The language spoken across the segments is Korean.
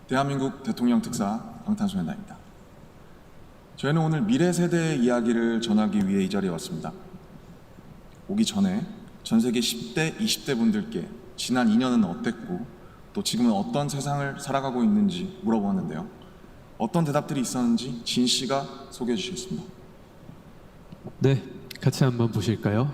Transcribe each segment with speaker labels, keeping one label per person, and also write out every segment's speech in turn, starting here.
Speaker 1: 대한민국 대통령 특사 방탄소년단입니다. 저희는 오늘 미래 세대의 이야기를 전하기 위해 이 자리에 왔습니다. 오기 전에 전 세계 10대, 20대 분들께 지난 2년은 어땠고 또 지금은 어떤 세상을 살아가고 있는지 물어보았는데요. 어떤 대답들이 있었는지 진 씨가 소개해 주시겠습니다.
Speaker 2: 네, 같이 한번 보실까요?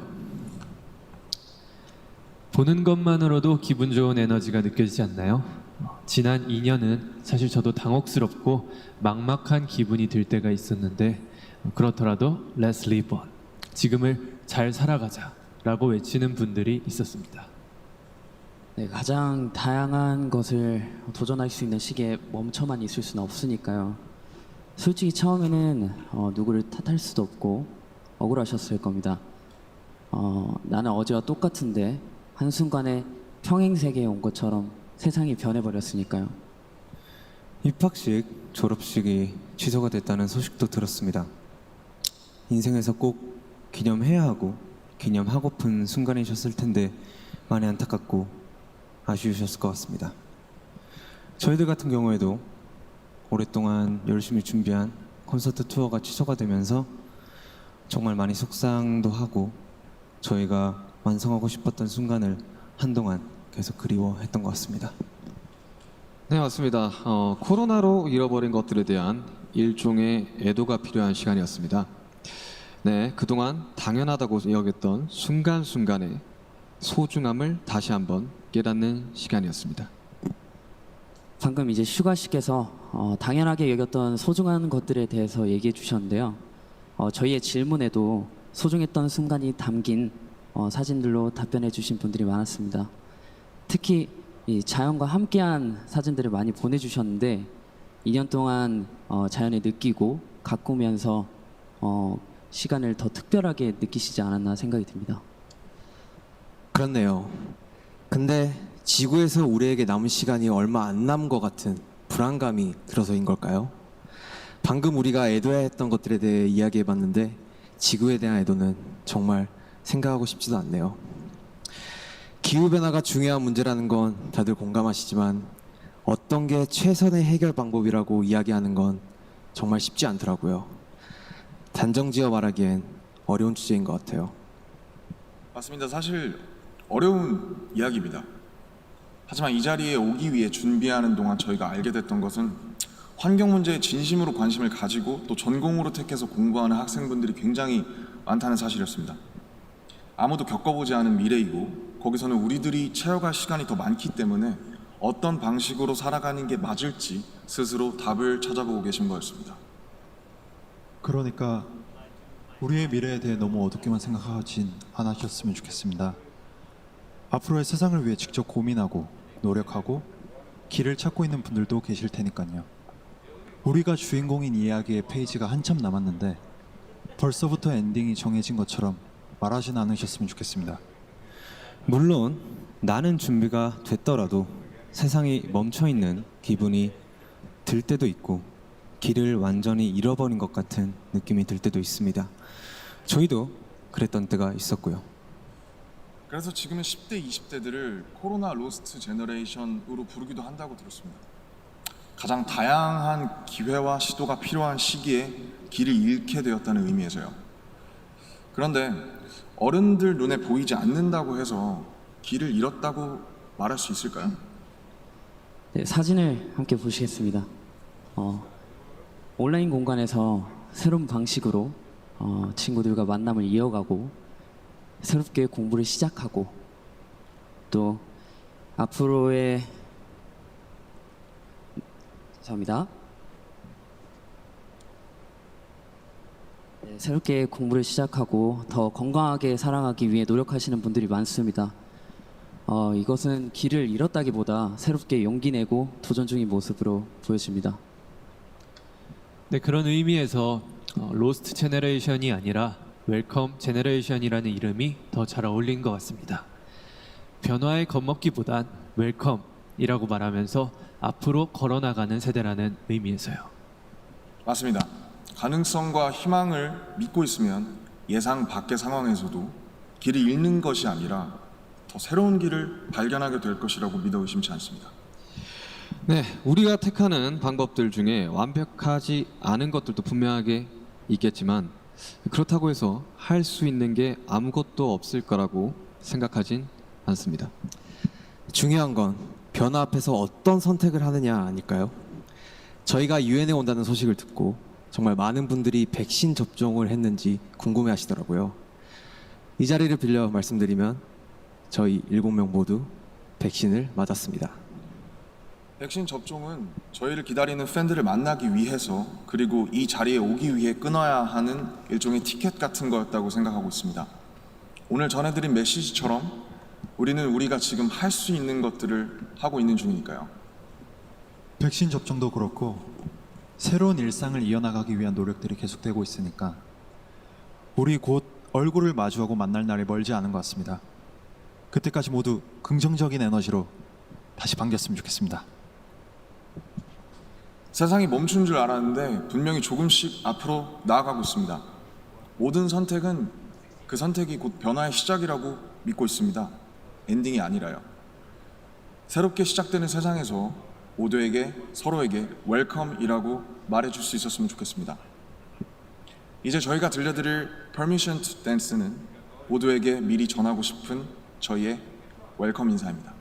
Speaker 2: 보는 것만으로도 기분 좋은 에너지가 느껴지지 않나요? 지난 2년은 사실 저도 당혹스럽고 막막한 기분이 들 때가 있었는데 그렇더라도 Let's live on, 지금을 잘 살아가자 라고 외치는 분들이 있었습니다.
Speaker 3: 네, 가장 다양한 것을 도전할 수 있는 시기에 멈춰만 있을 수는 없으니까요. 솔직히 처음에는 누구를 탓할 수도 없고 억울하셨을 겁니다. 나는 어제와 똑같은데 한순간에 평행세계에 온 것처럼 세상이 변해버렸으니까요.
Speaker 4: 입학식, 졸업식이 취소가 됐다는 소식도 들었습니다. 인생에서 꼭 기념해야 하고 기념하고픈 순간이셨을 텐데 많이 안타깝고 아쉬우셨을 것 같습니다. 저희들 같은 경우에도 오랫동안 열심히 준비한 콘서트 투어가 취소가 되면서 정말 많이 속상도 하고 저희가 완성하고 싶었던 순간을 한동안 계속 그리워했던 것 같습니다.
Speaker 5: 네, 맞습니다. 코로나로 잃어버린 것들에 대한 일종의 애도가 필요한 시간이었습니다. 네, 그동안 당연하다고 여겼던 순간순간의 소중함을 다시 한번 깨닫는 시간이었습니다.
Speaker 3: 방금 이제 슈가 씨께서 당연하게 여겼던 소중한 것들에 대해서 얘기해 주셨는데요. 저희의 질문에도 소중했던 순간이 담긴 사진들로 답변해 주신 분들이 많았습니다. 특히 이 자연과 함께한 사진들을 많이 보내주셨는데 2년 동안 자연을 느끼고 가꾸면서 시간을 더 특별하게 느끼시지 않았나 생각이 듭니다.
Speaker 6: 그렇네요. 근데 지구에서 우리에게 남은 시간이 얼마 안 남은 것 같은 불안감이 들어서인 걸까요? 방금 우리가 애도해야 했던 것들에 대해 이야기해봤는데 지구에 대한 애도는 정말 생각하고 싶지도 않네요. 기후변화가 중요한 문제라는 건 다들 공감하시지만 어떤 게 최선의 해결 방법이라고 이야기하는 건 정말 쉽지 않더라고요. 단정지어 말하기엔 어려운 주제인 것 같아요.
Speaker 1: 맞습니다. 사실 어려운 이야기입니다. 하지만 이 자리에 오기 위해 준비하는 동안 저희가 알게 됐던 것은 환경 문제에 진심으로 관심을 가지고 또 전공으로 택해서 공부하는 학생분들이 굉장히 많다는 사실이었습니다. 아무도 겪어보지 않은 미래이고 거기서는 우리들이 채워갈 시간이 더 많기 때문에 어떤 방식으로 살아가는 게 맞을지 스스로 답을 찾아보고 계신 거였습니다.
Speaker 7: 그러니까 우리의 미래에 대해 너무 어둡게만 생각하진 않으셨으면 좋겠습니다. 앞으로의 세상을 위해 직접 고민하고 노력하고 길을 찾고 있는 분들도 계실 테니까요. 우리가 주인공인 이야기의 페이지가 한참 남았는데 벌써부터 엔딩이 정해진 것처럼 말하진 않으셨으면 좋겠습니다.
Speaker 4: 물론 나는 준비가 됐더라도 세상이 멈춰있는 기분이 들 때도 있고 길을 완전히 잃어버린 것 같은 느낌이 들 때도 있습니다. 저희도 그랬던 때가 있었고요.
Speaker 1: 그래서 지금은 10대, 20대들을 코로나 로스트 제너레이션으로 부르기도 한다고 들었습니다. 가장 다양한 기회와 시도가 필요한 시기에 길을 잃게 되었다는 의미에서요. 그런데 어른들 눈에 보이지 않는다고 해서 길을 잃었다고 말할 수 있을까요?
Speaker 3: 네, 사진을 함께 보시겠습니다. 온라인 공간에서 새로운 방식으로 친구들과 만남을 이어가고 새롭게 공부를 시작하고 또 앞으로의 죄송합니다. 네, 새롭게 공부를 시작하고 더 건강하게 살아가기 위해 노력하시는 분들이 많습니다. 이것은 길을 잃었다기보다 새롭게 용기 내고 도전 중인 모습으로 보여집니다.
Speaker 2: 네, 그런 의미에서 로스트 제너레이션이 아니라 웰컴 제너레이션이라는 이름이 더 잘 어울린 것 같습니다. 변화에 겁먹기보단 웰컴이라고 말하면서 앞으로 걸어나가는 세대라는 의미에서요.
Speaker 1: 맞습니다. 가능성과 희망을 믿고 있으면 예상 밖의 상황에서도 길을 잃는 것이 아니라 더 새로운 길을 발견하게 될 것이라고 믿어 의심치 않습니다.
Speaker 5: 네, 우리가 택하는 방법들 중에 완벽하지 않은 것들도 분명하게 있겠지만 그렇다고 해서 할 수 있는 게 아무것도 없을 거라고 생각하진 않습니다.
Speaker 6: 중요한 건 변화 앞에서 어떤 선택을 하느냐 아닐까요? 저희가 유엔에 온다는 소식을 듣고 정말 많은 분들이 백신 접종을 했는지 궁금해 하시더라고요. 이 자리를 빌려 말씀드리면 저희 7명 모두 백신을 맞았습니다.
Speaker 1: 백신 접종은 저희를 기다리는 팬들을 만나기 위해서 그리고 이 자리에 오기 위해 끊어야 하는 일종의 티켓 같은 거였다고 생각하고 있습니다. 오늘 전해드린 메시지처럼 우리는 우리가 지금 할 수 있는 것들을 하고 있는 중이니까요.
Speaker 7: 백신 접종도 그렇고 새로운 일상을 이어나가기 위한 노력들이 계속되고 있으니까 우리 곧 얼굴을 마주하고 만날 날이 멀지 않은 것 같습니다. 그때까지 모두 긍정적인 에너지로 다시 반겼으면 좋겠습니다.
Speaker 1: 세상이 멈춘 줄 알았는데 분명히 조금씩 앞으로 나아가고 있습니다. 모든 선택은 그 선택이 곧 변화의 시작이라고 믿고 있습니다. 엔딩이 아니라요. 새롭게 시작되는 세상에서 모두에게 서로에게 웰컴이라고 말해줄 수 있었으면 좋겠습니다. 이제 저희가 들려드릴 Permission to Dance는 모두에게 미리 전하고 싶은 저희의 웰컴 인사입니다.